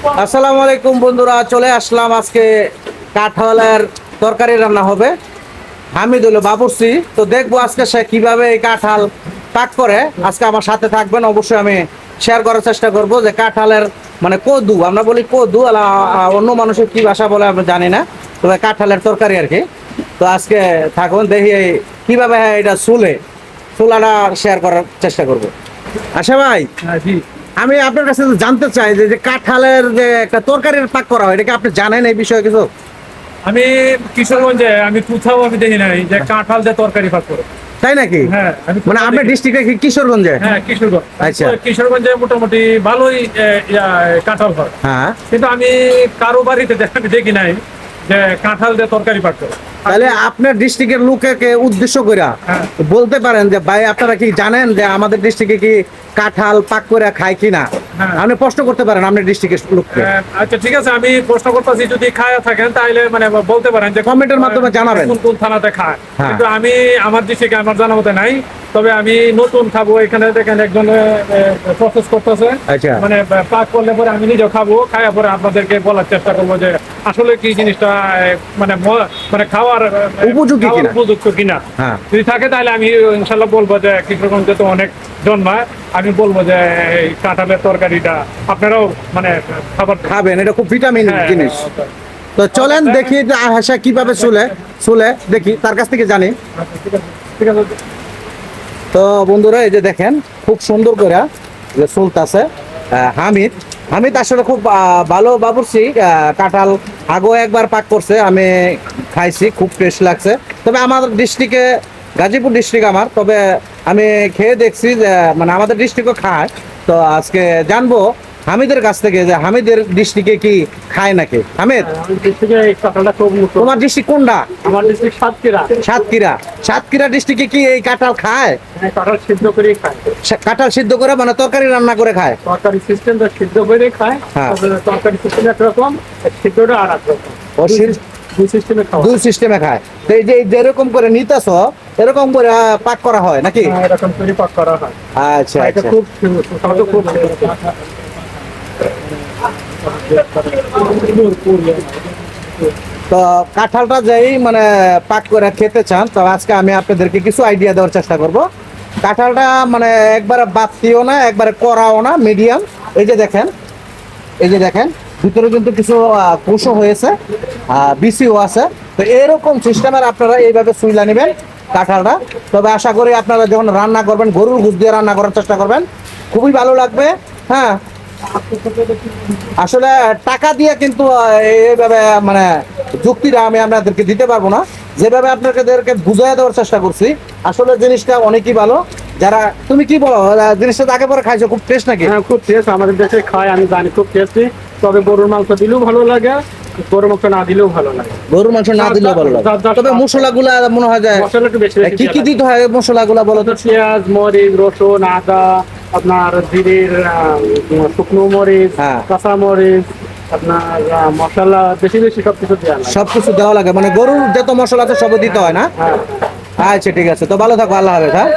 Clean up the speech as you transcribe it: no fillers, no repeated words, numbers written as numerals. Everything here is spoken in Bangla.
আসসালামু আলাইকুম বন্ধুরা, চলে আসলাম। আজকে কাঁঠালের তরকারি রান্না হবে। হামিদ হলো বাবুর্চি, তো দেখবো আজকে সে কিভাবে এই কাঁঠাল পাক করে। আজকে আমার সাথে থাকবেন, অবশ্যই আমি শেয়ার করার চেষ্টা করব যে কাঁঠালের মানে কদু, আমরা বলি কদু, অন্য মানুষের কি ভাষা বলে আমরা জানি না, তবে কাঁঠালের তরকারি আর কি। তো আজকে থাকুন, দেখি কিভাবে এটা চুলাটা শেয়ার করার চেষ্টা করব। আচ্ছা ভাই, জি, আমি আপনার কাছে জানতে চাই যে কাঁঠালের যে একটা তরকারির পাক করা হয়, এটা কি আপনি জানেন এই বিষয়ে কিছু? আমি কিশোরগঞ্জে আমি কোথাও আমি দেখি নাই যে কাঁঠাল দিয়ে তরকারি ভাত করে। তাই নাকি? হ্যাঁ, আমি মানে কোথাও আপনার দেখি। ডিস্ট্রিক্টে কি কিশোরগঞ্জে? হ্যাঁ, কিশোরগঞ্জ। আচ্ছা। কিশোরগঞ্জে মোটামুটি ভালোই কাঁঠাল হয়, হ্যাঁ, কিন্তু আমি কারো বাড়িতে আমি দেখি নাই যে কাঁঠাল দিয়ে তরকারি ভাত করে। তাহলে আপনার ডিস্ট্রিক্টের লোককে উদ্দেশ্য করে হ্যাঁ। বলতে পারেন যে ভাই, আপনারা কি জানেন যে আমাদের ডিস্ট্রিক্টে কি কাঁঠাল পাক করে খায় কিনা? হ্যাঁ। আপনি প্রশ্ন করতে পারেন আপনার ডিস্ট্রিক্টের লোককে। আচ্ছা, ঠিক আছে, আমি প্রশ্ন করতেছি, যদি খায়া থাকেন তাহলে মানে বলতে পারেন যে কমেন্টের মাধ্যমে জানাবেন কোন কোন থানাতে খায়। হ্যাঁ। কিন্তু আমি আমার ডিস্ট্রিক্টে আমার জানা মতে নাই, তবে আমি নতুন খাবো। এখানে দেখেন একজন প্রসেস করতেছে, আচ্ছা। মানে পাক করলে পরে আমি নিজেও খাবো, খাওয়া পরে আপনাদেরকে বলার চেষ্টা করবো যে আসলে কি জিনিসটা মানে মানে খাওয়ার উপযোগী খাওয়ার কিনা। উপযুক্ত কিনা। হ্যাঁ। যদি থাকে তাহলে আমি ইনশাল্লাহ বলবো যে কিশোরগঞ্জে তো অনেক জন্মায়, আমি বলবো যে এই কাঁঠালের তরকারিটা আপনারাও মানে খাবেন, এটা খুব ভিটামিন হ্যাঁ, জিনিস। তো চলেন দেখি যে আশা কিভাবে চলে দেখি, তার কাছ থেকে জানি। আচ্ছা, ঠিক আছে, ঠিক আছে। তো বন্ধুরা, এই যে দেখেন খুব সুন্দর করে যে চলতেছে। হামিদ হামিদ আসলে খুব ভালো বাবুর্চি। কাঁঠাল আগেও একবার পাক করছে, আমি খাইছি, খুব টেস্ট লাগছে। তবে আমাদের ডিস্ট্রিক্টে, গাজীপুর ডিস্ট্রিক্ট আমার, তবে আমি খেয়ে দেখছি যে মানে আমাদের ডিস্ট্রিক্টও খায়। তো আজকে জানবো হামিদের কাছ থেকে যে হামিদের ডিস্ট্রিক্টে কি খায় নাকি। হামিদ, আমার ডিস্ট্রিক্টে এই কাঁঠালটা খুব মুখ্য। তোমার ডিস্ট্রিক্ট কোনটা? আমার ডিস্ট্রিক্ট সাতক্ষীরা। সাতক্ষীরা ডিস্ট্রিক্টে কি এই কাঁঠাল খায়? হ্যাঁ, কাঁঠাল সিদ্ধ করে খায়। কাঁঠাল সিদ্ধ করে মানে তরকারি রান্না করে খায়? তরকারি সিস্টেমটা সিদ্ধ করে খায়। হ্যাঁ। তবে তরকারি সিস্টেম একরকম, সিদ্ধটা আর এক রকম। ও, দুই সিস্টেমে খাওয়া। দুই সিস্টেমে খায়। তো এই যে যেরকম করে নিতেছ এরকম করে পাক করা হয় নাকি? হ্যাঁ, এরকম করে পাক করা হয়। আচ্ছা এটা আচ্ছা। খুব সুস্বাদু, খুব তো কাঁঠালটা যেই মানে পাক করে খেতে চান, তো আজকে আমি আপনাদেরকে কিছু আইডিয়া দেওয়ার চেষ্টা করব। কাঁঠালটা মানে একবারে বাতিও না, একবারে কড়াও না, মিডিয়াম। এই যে দেখেন, ভিতরে কিন্তু কিছু কোষও হয়েছে, বিসিও আছে। তো এরকম সিস্টেমের আপনারা এইভাবে সুইলা নেবেন কাঁঠালটা। তবে আশা করি আপনারা যখন রান্না করবেন, গরুর গুস দিয়ে রান্না করার চেষ্টা করবেন, খুবই ভালো লাগবে। হ্যাঁ, আসলে টাকা দিয়ে কিন্তু এইভাবে মানে যুক্তিটা আমি আপনাদেরকে দিতে পারবো না। যেভাবে আপনাদেরকে বুঝাই দেওয়ার চেষ্টা করছি, আসলে জিনিসটা অনেকই ভালো। যারা, তুমি কি বলো, জিনিসটা আগে পরে খাইছো, খুব টেস্ট নাকি? হ্যাঁ, খুব টেস্ট। আমাদের দেশে খায়, আমি জানি, খুব টেস্টি। তবে গরুর মাংস দিলেও ভালো লাগে, গরুর মাংস না দিলেও ভালো লাগে। গরুর মাংস না দিলেও ভালো লাগে, তবে মশলাগুলা মনে হয় যায় মশলা একটু বেশি কি কি দিতে হয় মশলাগুলা বলো তো? পেঁয়াজ, মরিচ, রসুন, আদা, আপনার জিরের শুকনো মরিচ, হ্যাঁ। কাঁচা মরিচ, আপনার মশলা বেশি বেশি সবকিছু দেওয়া লাগে। সবকিছু দেওয়া লাগে, মানে গরুর যত মশলা আছে সব দিতে হয় না? হ্যাঁ। আচ্ছা ঠিক আছে, তো ভালো থাকো, আল্লাহ হাফেজ। হ্যাঁ।